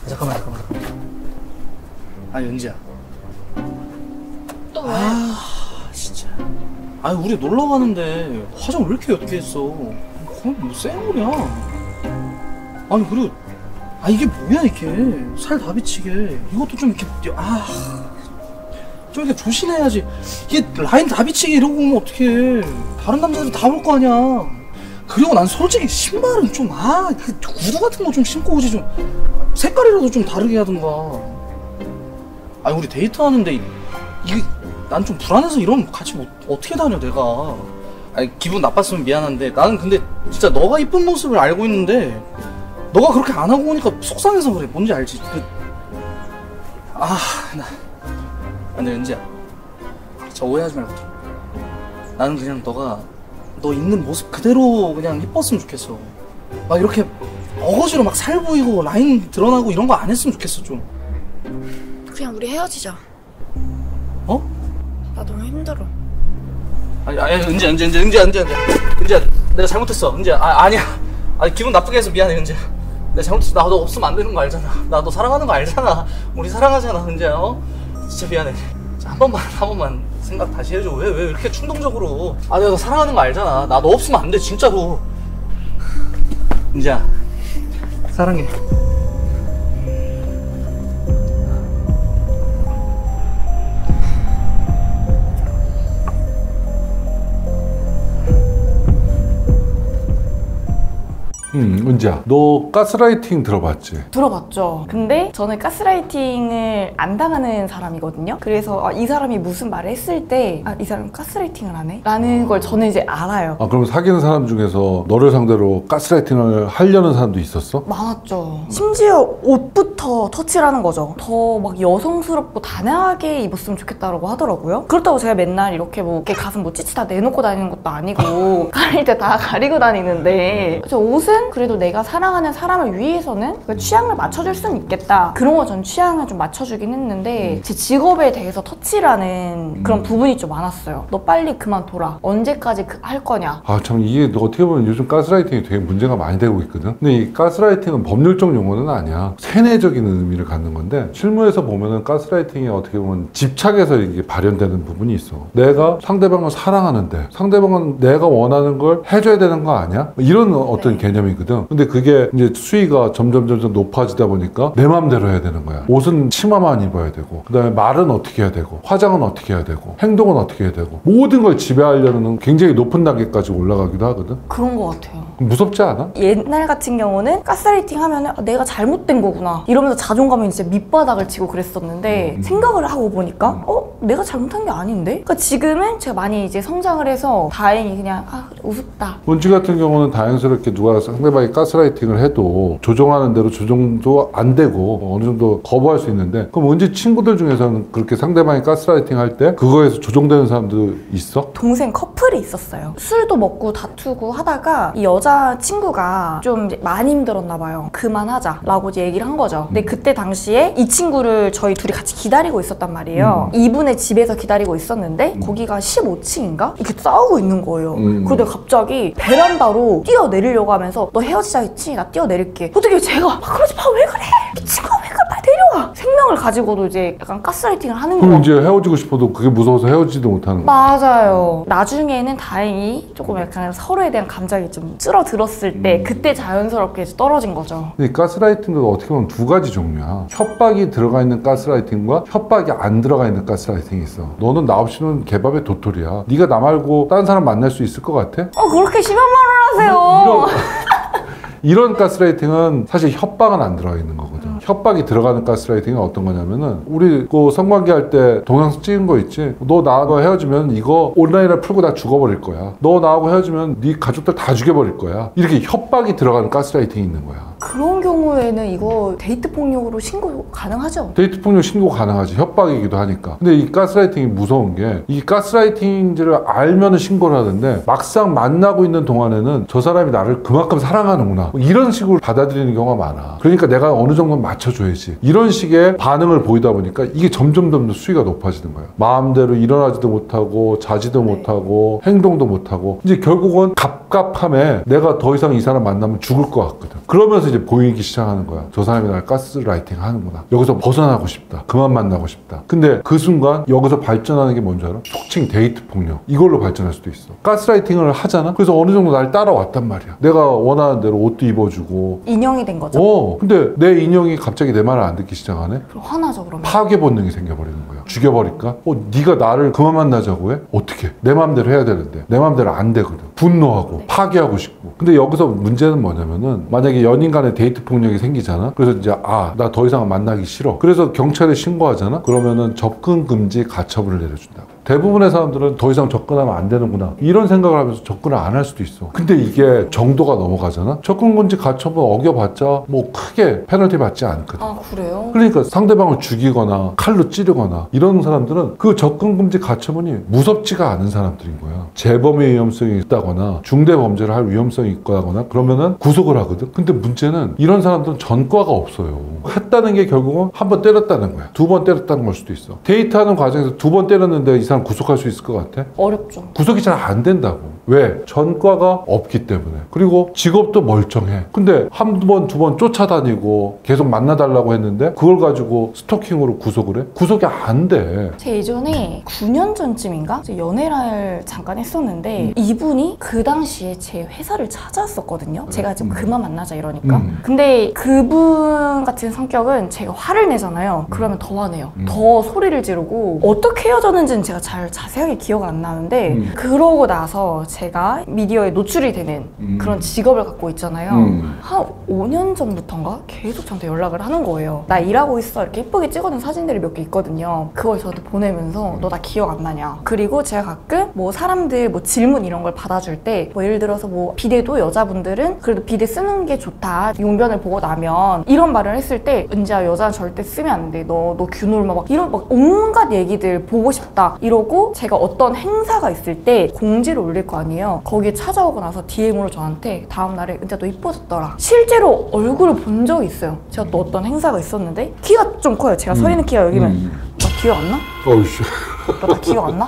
잠깐만. 아니 은지야. 또 왜? 아 진짜. 아니 우리 놀러 가는데 화장 왜 이렇게 옅게 했어? 거의 뭐 쌩얼이야. 아니 그리고 이게 뭐야 이게 살 다 비치게. 이것도 좀 이렇게 좀 이렇게 조심해야지. 이게 라인 다 비치게 이러고 오면 어떡해. 다른 남자들 다 볼 거 아니야. 그리고 난 솔직히 신발은 좀 그 구두 같은 거 좀 신고 오지. 좀 색깔이라도 좀 다르게 하든가. 아니 우리 데이트하는데 이게 난 좀 불안해서 이러면 같이 뭐 어떻게 다녀 내가. 아니 기분 나빴으면 미안한데 나는 근데 진짜 너가 이쁜 모습을 알고 있는데 너가 그렇게 안 하고 오니까 속상해서 그래. 뭔지 알지? 근데 은지야, 저 오해하지 말고 들어. 나는 그냥 너 있는 모습 그대로 그냥 이뻤으면 좋겠어. 막 이렇게 어거지로 막 살 보이고 라인 드러나고 이런 거 안 했으면 좋겠어. 좀 그냥 우리 헤어지자. 어? 나 너무 힘들어. 아니 은지야 내가 잘못했어. 은지야 아니야. 기분 나쁘게 해서 미안해 은지야. 내가 잘못했어. 나 너 없으면 안 되는 거 알잖아. 나 너 사랑하는 거 알잖아. 우리 사랑하잖아 은지야. 진짜 미안해. 한 번만 생각 다시 해줘. 왜 이렇게 충동적으로. 내가 너 사랑하는 거 알잖아. 나 너 없으면 안 돼 진짜로. 은지야 사랑해. 은지야, 너 가스라이팅 들어봤지? 들어봤죠. 근데 저는 가스라이팅을 안 당하는 사람이거든요. 그래서 이 사람이 무슨 말을 했을 때 이 사람 가스라이팅을 하네? 라는 걸 저는 이제 알아요. 그럼 사귀는 사람 중에서 너를 상대로 가스라이팅을 하려는 사람도 있었어? 많았죠. 심지어 옷부터 터치를 하는 거죠. 더 막 여성스럽고 다양하게 입었으면 좋겠다라고 하더라고요. 그렇다고 제가 맨날 이렇게 뭐 이렇게 가슴 뭐 찌찌 다 내놓고 다니는 것도 아니고 가릴 때 다 가리고 다니는데 저 옷은 그래도 내가 사랑하는 사람을 위해서는 그 취향을 맞춰줄 수는 있겠다. 그런 거 전 취향을 좀 맞춰주긴 했는데 제 직업에 대해서 터치를 하는 그런 부분이 좀 많았어요. 너 빨리 그만둬라. 언제까지 할 거냐. 참 이게 어떻게 보면 요즘 가스라이팅이 되게 문제가 많이 되고 있거든. 근데 이 가스라이팅은 법률적 용어는 아니야. 세뇌적인 의미를 갖는 건데 실무에서 보면은 가스라이팅이 어떻게 보면 집착에서 이게 발현되는 부분이 있어. 내가 상대방을 사랑하는데 상대방은 내가 원하는 걸 해줘야 되는 거 아니야? 이런 어떤 개념이거든. 근데 그게 이제 수위가 점점 높아지다 보니까 내 맘대로 해야 되는 거야. 옷은 치마만 입어야 되고, 그 다음에 말은 어떻게 해야 되고, 화장은 어떻게 해야 되고, 행동은 어떻게 해야 되고, 모든 걸 지배하려는 굉장히 높은 단계까지 올라가기도 하거든. 그런 거 같아요. 무섭지 않아? 옛날 같은 경우는 가스라이팅 하면은 내가 잘못된 거구나 이러면서 자존감이 진짜 밑바닥을 치고 그랬었는데 생각을 하고 보니까 내가 잘못한 게 아닌데? 그러니까 지금은 제가 많이 이제 성장을 해서 다행히 그냥 우습다. 은지 같은 경우는 다행스럽게 누가 상대방이 가스라이팅을 해도 조정하는 대로 조정도 안 되고 어느 정도 거부할 수 있는데, 그럼 은지 친구들 중에서는 그렇게 상대방이 가스라이팅 할 때 그거에서 조정되는 사람도 있어? 동생 커플이 있었어요. 술도 먹고 다투고 하다가 이 여자 친구가 좀 많이 힘들었나 봐요. 그만하자 라고 이제 얘기를 한 거죠. 근데 그때 당시에 이 친구를 저희 둘이 같이 기다리고 있었단 말이에요. 이분의 집에서 기다리고 있었는데 거기가 15층인가? 이렇게 싸우고 있는 거예요. 그런데 갑자기 베란다로 뛰어내리려고 하면서 너 헤어지자 했지? 나 뛰어내릴게. 어떻게 제가 그러지 마, 왜 그래? 미친 거 왜 그래? 빨리 내려와. 생명을 가지고도 이제 약간 가스라이팅을 하는 거예요. 그럼 이제 헤어지고 싶어도 그게 무서워서 헤어지지도 못하는 거야. 맞아요. 나중에는 다행히 조금 약간 서로에 대한 감정이 좀 줄어들었을 때 그때 자연스럽게 떨어진 거죠. 근데 가스라이팅도 어떻게 보면 두 가지 종류야. 협박이 들어가 있는 가스라이팅과 협박이 안 들어가 있는 가스라이팅이 있어. 너는 나 없이는 개밥의 도토리야. 네가 나 말고 다른 사람 만날 수 있을 것 같아? 그렇게 심한 말을 하세요. 이런 가스라이팅은 사실 협박은 안 들어가 있는 거거든. 협박이 들어가는 가스라이팅은 어떤 거냐면은 우리 그 성관계 할 때 동영상 찍은 거 있지? 너 나하고 헤어지면 이거 온라인을 풀고 다 죽어버릴 거야. 너 나하고 헤어지면 네 가족들 다 죽여버릴 거야. 이렇게 협박이 들어가는 가스라이팅이 있는 거야. 그런 경우에는 이거 데이트 폭력으로 신고 가능하죠? 데이트 폭력 신고 가능하지. 협박이기도 하니까. 근데 이 가스라이팅이 무서운 게 이 가스라이팅인지를 알면은 신고를 하는데 막상 만나고 있는 동안에는 저 사람이 나를 그만큼 사랑하는구나 이런 식으로 받아들이는 경우가 많아. 그러니까 내가 어느 정도 맞춰줘야지. 이런 식의 반응을 보이다 보니까 이게 점점 수위가 높아지는 거예요. 마음대로 일어나지도 못하고 자지도 못하고 행동도 못하고 이제 결국은 갑갑함에 내가 더 이상 이 사람 만나면 죽을 것 같거든. 그러면서 이제 보이기 시작하는 거야. 저 사람이 날 가스라이팅 하는구나. 여기서 벗어나고 싶다. 그만 만나고 싶다. 근데 그 순간 여기서 발전하는 게 뭔지 알아? 속칭 데이트 폭력. 이걸로 발전할 수도 있어. 가스라이팅을 하잖아? 그래서 어느 정도 날 따라왔단 말이야. 내가 원하는 대로 옷도 입어주고 인형이 된 거죠. 근데 내 인형이 갑자기 내 말을 안 듣기 시작하네? 그럼 화나죠 그러면. 파괴 본능이 생겨버리는 거야. 죽여버릴까? 네가 나를 그만 만나자고 해? 어떻게? 내 마음대로 해야 되는데 내 마음대로 안 되거든. 분노하고 파괴하고 싶고. 근데 여기서 문제는 뭐냐면은 만약에 연인 간에 데이트 폭력이 생기잖아? 그래서 이제 나 더 이상 만나기 싫어. 그래서 경찰에 신고하잖아? 그러면은 접근 금지 가처분을 내려준다고. 대부분의 사람들은 더 이상 접근하면 안 되는구나 이런 생각을 하면서 접근을 안 할 수도 있어. 근데 이게 정도가 넘어가잖아. 접근금지 가처분 어겨봤자 뭐 크게 페널티 받지 않거든. 아 그래요? 그러니까 상대방을 죽이거나 칼로 찌르거나 이런 사람들은 그 접근금지 가처분이 무섭지가 않은 사람들인 거야. 재범의 위험성이 있다거나 중대범죄를 할 위험성이 있거나 그러면은 구속을 하거든. 근데 문제는 이런 사람들은 전과가 없어요. 했다는 게 결국은 한 번 때렸다는 거야. 두 번 때렸다는 걸 수도 있어. 데이트하는 과정에서 두 번 때렸는데 이 사람 구속할 수 있을 것 같아? 어렵죠. 구속이 잘 안 된다고. 왜? 전과가 없기 때문에. 그리고 직업도 멀쩡해. 근데 한 번, 두 번 쫓아다니고 계속 만나달라고 했는데 그걸 가지고 스토킹으로 구속을 해? 구속이 안 돼. 제가 예전에 9년 전쯤인가? 연애를 잠깐 했었는데 이분이 그 당시에 제 회사를 찾아왔었거든요. 제가 지금 그만 만나자 이러니까. 근데 그분 같은 성격은 제가 화를 내잖아요. 그러면 더 화내요. 더 소리를 지르고 어떻게 헤어졌는지는 제가 잘 자세하게 기억은 안 나는데 그러고 나서 제가 미디어에 노출이 되는 그런 직업을 갖고 있잖아요. 한 5년 전부터인가 계속 저한테 연락을 하는 거예요. 나 일하고 있어 이렇게 예쁘게 찍어둔 사진들이 몇 개 있거든요. 그걸 저한테 보내면서 너 나 기억 안 나냐. 그리고 제가 가끔 뭐 사람들 뭐 질문 이런 걸 받아줄 때 뭐 예를 들어서 뭐 비데도 여자분들은 그래도 비데 쓰는 게 좋다. 용변을 보고 나면 이런 말을 했을 때 은지야 여자는 절대 쓰면 안 돼. 너 균올마 막 이런 막 온갖 얘기들 보고 싶다 이러고 제가 어떤 행사가 있을 때 공지를 올릴 거 아니에요. 거기에 찾아오고 나서 DM으로 저한테 다음날에 은지야 너 이뻐졌더라. 실제로 얼굴을 본 적이 있어요. 제가 또 어떤 행사가 있었는데 키가 좀 커요. 제가 서 있는 키가 여기면 나 기억 안 나? 어이씨. 너 나 기억 안 나?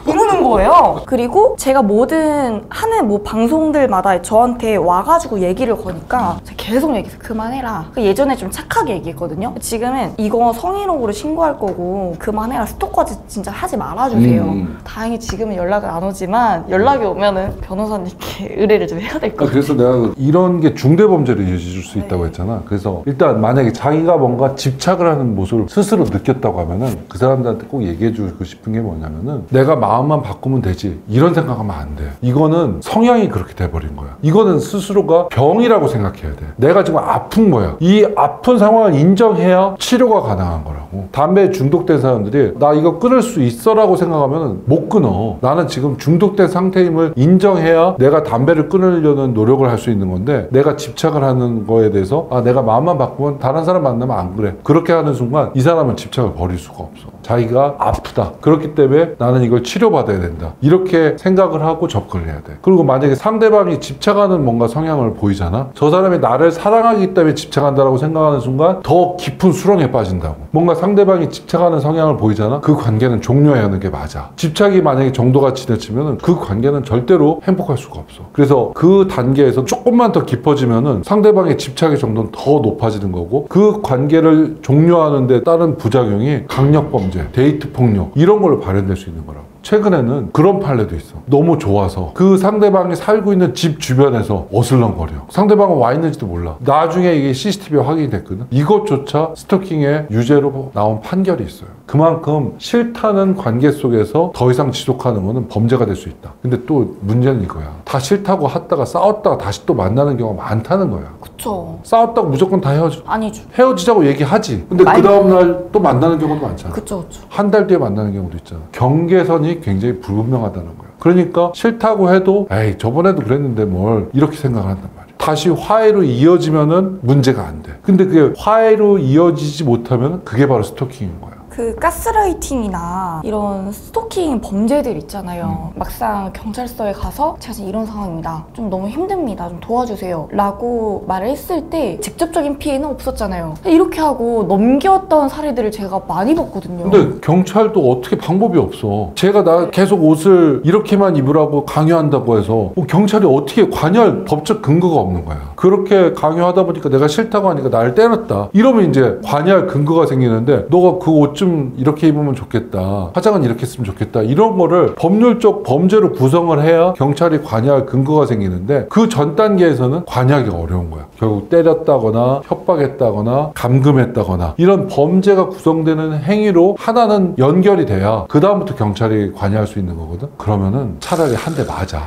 이러는 거예요. 그리고 제가 뭐든 하는 뭐 방송들마다 저한테 와가지고 얘기를 거니까 제가 계속 얘기해서 그만해라. 예전에 좀 착하게 얘기했거든요. 지금은 이거 성희롱으로 신고할 거고 그만해라. 스토커지 진짜 하지 말아주세요. 다행히 지금은 연락은 안 오지만 연락이 오면은 변호사님께 의뢰를 좀 해야 될 것 같아요. 그래서 내가 이런 게 중대범죄로 이어질 수 있다고 했잖아. 그래서 일단 만약에 자기가 뭔가 집착을 하는 모습을 스스로 느꼈다고 하면은 그 사람들한테 꼭 얘기해 주고 싶은 게 뭐냐면은 내가 마음만 바꾸면 되지 이런 생각하면 안 돼. 이거는 성향이 그렇게 돼버린 거야. 이거는 스스로가 병이라고 생각해야 돼. 내가 지금 아픈 거야. 이 아픈 상황을 인정해야 치료가 가능한 거라고. 담배에 중독된 사람들이 나 이거 끊을 수 있어 라고 생각하면 못 끊어. 나는 지금 중독된 상태임을 인정해야 내가 담배를 끊으려는 노력을 할 수 있는 건데 내가 집착을 하는 거에 대해서 내가 마음만 바꾸면 다른 사람 만나면 안 그래. 그렇게 하는 순간 이 사람은 집착을 버릴 수가 없어. 자기가 아프다. 그렇기 때문에 나는 이걸 치료받아야 된다. 이렇게 생각을 하고 접근을 해야 돼. 그리고 만약에 상대방이 집착하는 뭔가 성향을 보이잖아. 저 사람이 나를 사랑하기 때문에 집착한다라고 생각하는 순간 더 깊은 수렁에 빠진다고. 뭔가 상대방이 집착하는 성향을 보이잖아. 그 관계는 종료해야 하는 게 맞아. 집착이 만약에 정도가 지나치면 그 관계는 절대로 행복할 수가 없어. 그래서 그 단계에서 조금만 더 깊어지면은 상대방의 집착의 정도는 더 높아지는 거고 그 관계를 종료하는 데 따른 부작용이 강력범죄, 데이트 폭력 이런 걸로 발현될 수 있는 거라고. 최근에는 그런 판례도 있어. 너무 좋아서 그 상대방이 살고 있는 집 주변에서 어슬렁거려. 상대방은 와 있는지도 몰라. 나중에 이게 CCTV에 확인이 됐거든. 이것조차 스토킹의 유죄로 나온 판결이 있어요. 그만큼 싫다는 관계 속에서 더 이상 지속하는 거는 범죄가 될 수 있다. 근데 또 문제는 이거야. 다 싫다고 하다가 싸웠다가 다시 또 만나는 경우가 많다는 거야. 그쵸. 싸웠다고 무조건 다 헤어져. 아니죠. 헤어지자고 얘기하지. 근데 그 다음날 또 만나는 경우도 많잖아. 그쵸. 한 달 뒤에 만나는 경우도 있잖아. 경계선이 굉장히 불분명하다는 거야. 그러니까 싫다고 해도 에이 저번에도 그랬는데 뭘 이렇게 생각을 한단 말이야. 다시 화해로 이어지면은 문제가 안 돼. 근데 그게 화해로 이어지지 못하면 그게 바로 스토킹인 거야. 그 가스라이팅이나 이런 스토킹 범죄들 있잖아요. 막상 경찰서에 가서 제가 지금 이런 상황입니다. 좀 너무 힘듭니다. 좀 도와주세요. 라고 말을 했을 때 직접적인 피해는 없었잖아요. 이렇게 하고 넘겼던 사례들을 제가 많이 봤거든요. 근데 경찰도 어떻게 방법이 없어. 제가 나 계속 옷을 이렇게만 입으라고 강요한다고 해서 경찰이 어떻게 관여할 법적 근거가 없는 거야. 그렇게 강요하다 보니까 내가 싫다고 하니까 나를 때렸다. 이러면 이제 관여할 근거가 생기는데 너가 그 옷 좀 이렇게 입으면 좋겠다. 화장은 이렇게 했으면 좋겠다. 이런 거를 법률적 범죄로 구성을 해야 경찰이 관여할 근거가 생기는데 그 전 단계에서는 관여하기가 어려운 거야. 결국 때렸다거나 협박했다거나 감금했다거나 이런 범죄가 구성되는 행위로 하나는 연결이 돼야 그 다음부터 경찰이 관여할 수 있는 거거든. 그러면은 차라리 한 대 맞아.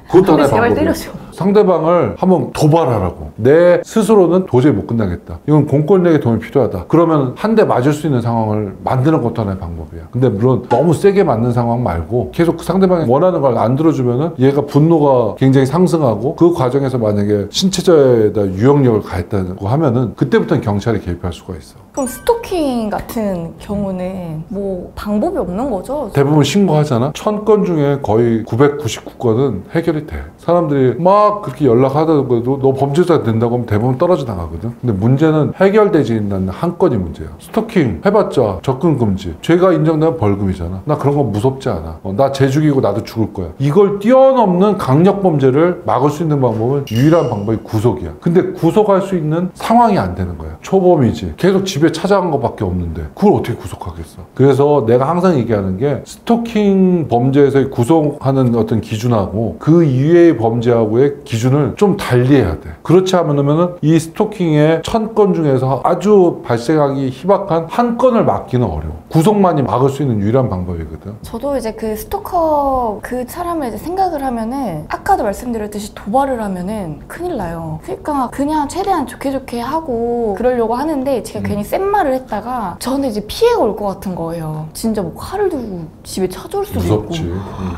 그것도 하나의 제발 방법이야. 때려줘. 상대방을 한번 도발하라고. 내 스스로는 도저히 못 끝나겠다. 이건 공권력의 도움이 필요하다. 그러면 한 대 맞을 수 있는 상황을 만드는 것도 하나의 방법이야. 근데 물론 너무 세게 맞는 상황 말고 계속 그 상대방이 원하는 걸 안 들어주면은 얘가 분노가 굉장히 상승하고 그 과정에서 만약에 신체적에다 유형력을 가했다고 하면은 그때부터는 경찰이 개입할 수가 있어. 그럼 스토킹 같은 경우는 뭐 방법이 없는 거죠? 대부분 신고하잖아. 1000건 중에 거의 999건은 해결이 돼. 사람들이 막 그렇게 연락하다가도 너 범죄자 된다고 하면 대부분 떨어져 나가거든. 근데 문제는 해결되지 않는 한 건이 문제야. 스토킹 해봤자 접근 금지. 죄가 인정되면 벌금이잖아. 나 그런 거 무섭지 않아. 나 쟤 죽이고 나도 죽을 거야. 이걸 뛰어넘는 강력 범죄를 막을 수 있는 방법은 유일한 방법이 구속이야. 근데 구속할 수 있는 상황이 안 되는 거야. 초범이지. 계속 집에 찾아간 것밖에 없는데 그걸 어떻게 구속하겠어. 그래서 내가 항상 얘기하는 게 스토킹 범죄에서 구속하는 어떤 기준하고 그 이외의 범죄하고의 기준을 좀 달리해야 돼. 그렇지 않으면 이 스토킹의 1000건 중에서 아주 발생하기 희박한 한 건을 막기는 어려워. 구속만이 막을 수 있는 유일한 방법이거든. 저도 이제 그 스토커 그 사람을 이제 생각을 하면은 아까도 말씀드렸듯이 도발을 하면은 큰일 나요. 그러니까 그냥 최대한 좋게 좋게 하고 그러려고 하는데 제가 괜히 센 말을 했다가 저는 이제 피해가 올 것 같은 거예요. 진짜 뭐 칼을 들고 집에 찾아올 수도 무섭지. 있고.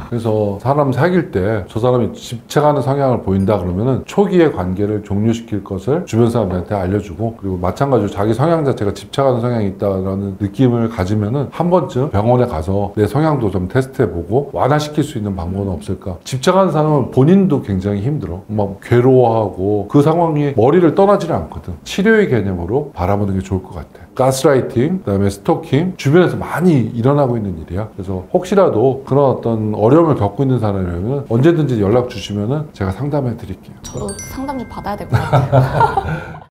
그래서 사람 사귈 때 저 사람이 집착하는 성향을 보인다 그러면은 초기의 관계를 종료시킬 것을 주변 사람들한테 알려주고, 그리고 마찬가지로 자기 성향 자체가 집착하는 성향이 있다라는 느낌을 가지면은 한 번쯤 병원에 가서 내 성향도 좀 테스트해보고 완화시킬 수 있는 방법은 없을까. 집착하는 사람은 본인도 굉장히 힘들어. 막 괴로워하고 그 상황이 머리를 떠나지를 않거든. 치료의 개념으로 바라보는 게 좋을 것 같아. 가스라이팅, 그다음에 스토킹 주변에서 많이 일어나고 있는 일이야. 그래서 혹시라도 그런 어떤 어려움을 겪고 있는 사람이라면 언제든지 연락 주시면은 제가 상담해 드릴게요. 저도 상담 좀 받아야 될 것 같아요.